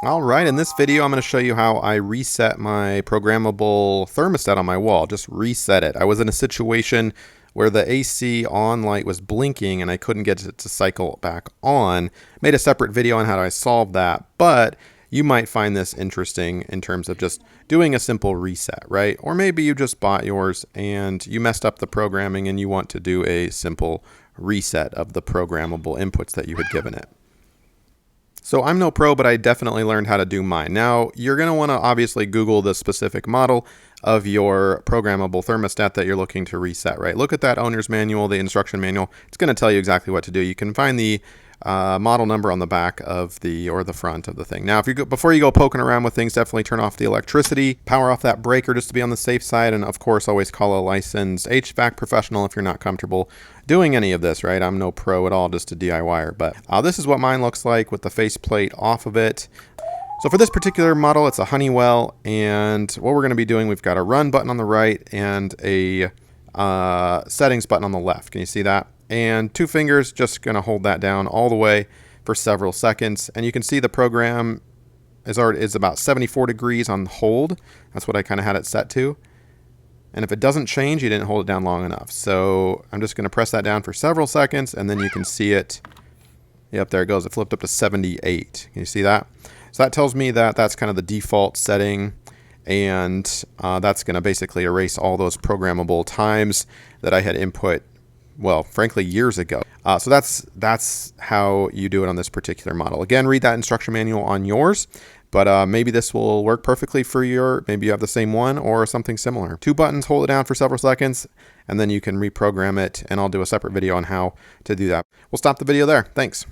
All right, in this video, I'm going to show you how I reset my programmable thermostat on my wall. Just reset it. I was in a situation where the AC on light was blinking and I couldn't get it to cycle back on. Made a separate video on how I solve that, but you might find this interesting in terms of just doing a simple reset, right? Or maybe you just bought yours and you messed up the programming and you want to do a simple reset of the programmable inputs that you had given it. So I'm no pro, but I definitely learned how to do mine. Now, you're going to want to obviously Google the specific model of your programmable thermostat that you're looking to reset, right? Look at that owner's manual, the instruction manual. It's going to tell you exactly what to do. You can find the model number on the back of the front of the thing. Now, before you go poking around with things, definitely turn off the electricity, power off that breaker just to be on the safe side, and of course, always call a licensed HVAC professional if you're not comfortable doing any of this, right? I'm no pro at all, just a DIYer, but this is what mine looks like with the faceplate off of it. So for this particular model, it's a Honeywell, and what we're going to be doing, we've got a run button on the right and a settings button on the left. Can you see that? And 2 fingers, just going to hold that down all the way for several seconds. And you can see the program is about 74 degrees on hold. That's what I kind of had it set to. And if it doesn't change, you didn't hold it down long enough. So I'm just going to press that down for several seconds, and then you can see it. Yep, there it goes. It flipped up to 78. Can you see that? So that tells me that that's kind of the default setting, and that's going to basically erase all those programmable times that I had input, well, frankly, years ago. So that's how you do it on this particular model. Again, read that instruction manual on yours, but maybe this will work perfectly for maybe you have the same one or something similar. 2 buttons, hold it down for several seconds, and then you can reprogram it, and I'll do a separate video on how to do that. We'll stop the video there. Thanks.